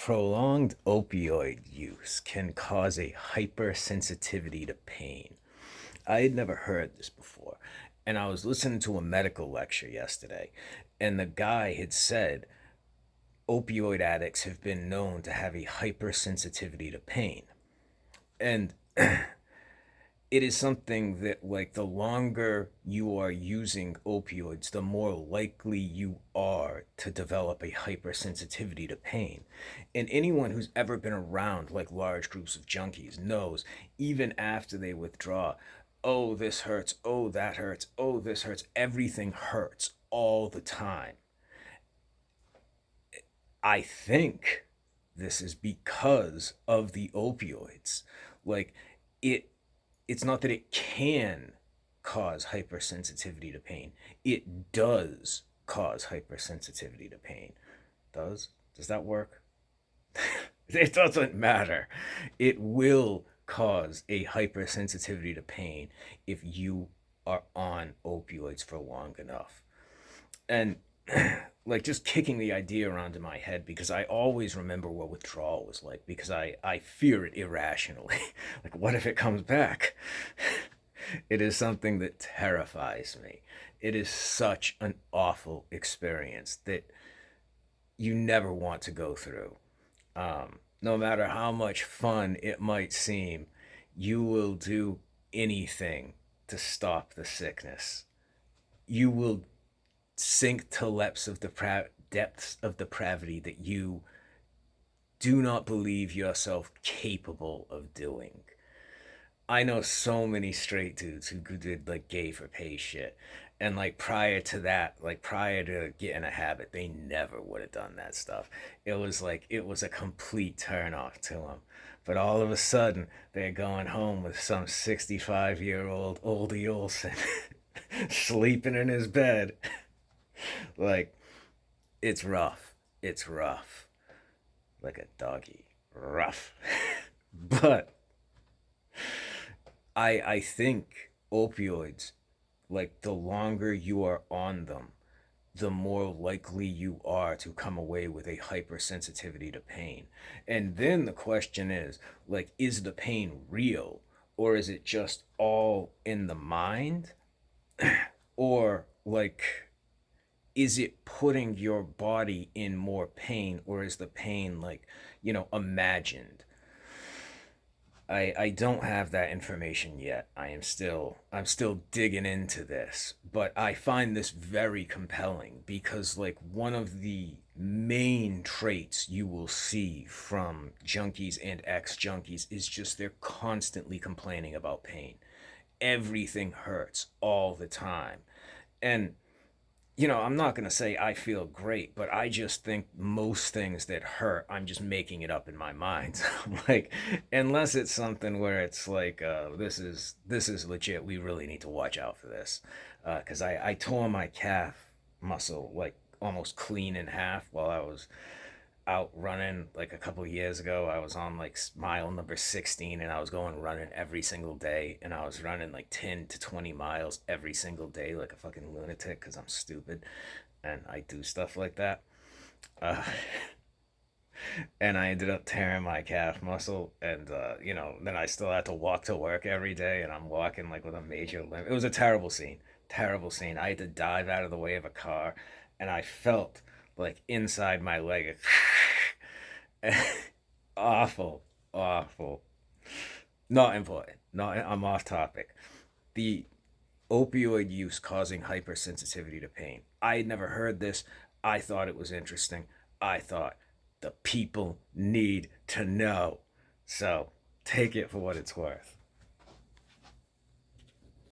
Prolonged opioid use can cause a hypersensitivity to pain. I had never heard this before. And I was listening to a medical lecture yesterday, and the guy had said opioid addicts have been known to have a hypersensitivity to pain. And it is something that, like, the longer you are using opioids, the more likely you are to develop a hypersensitivity to pain. And anyone who's ever been around like large groups of junkies knows, even after they withdraw, oh, this hurts, oh, that hurts, oh, this hurts, everything hurts all the time. I think this is because of the opioids. Like, it it's not that it can cause hypersensitivity to pain. It does cause hypersensitivity to pain. Does that work? It doesn't matter. It will cause a hypersensitivity to pain if you are on opioids for long enough. And like, just kicking the idea around in my head, because I always remember what withdrawal was like, because I fear it irrationally. Like, what if it comes back? It is something that terrifies me. It is such an awful experience that you never want to go through. No matter how much fun it might seem, you will do anything to stop the sickness. You will sink to depths of depravity that you do not believe yourself capable of doing. I know so many straight dudes who did like gay for pay shit. And like prior to that, like prior to getting a habit, they never would have done that stuff. It was a complete turn off to them. But all of a sudden, they're going home with some 65-year-old oldie Olson sleeping in his bed. Like, it's rough. It's rough. Like a doggy. Rough. But I think opioids, like, the longer you are on them, the more likely you are to come away with a hypersensitivity to pain. And then the question is, like, is the pain real, or is it just all in the mind? Or, like, is it putting your body in more pain, or is the pain, like, imagined? I don't have that information yet. I'm still digging into this, but I find this very compelling because, like, one of the main traits you will see from junkies and ex-junkies is just they're constantly complaining about pain. Everything hurts all the time. And I'm not going to say I feel great, but I just think most things that hurt, I'm just making it up in my mind. Like, unless it's something where it's like, this is legit. We really need to watch out for this. Because I tore my calf muscle, like, almost clean in half while I was out running like a couple of years ago. I was on like mile number 16, and I was going running every single day, and I was running like 10 to 20 miles every single day like a fucking lunatic because I'm stupid and I do stuff like that. Uh, and I ended up tearing my calf muscle, and then I still had to walk to work every day, and I'm walking like with a major limp. It was a terrible scene. Terrible scene. I had to dive out of the way of a car, and I felt like inside my leg. Awful, awful. Not important. Not. I'm off topic. The opioid use causing hypersensitivity to pain. I had never heard this. I thought it was interesting. I thought the people need to know. So take it for what it's worth.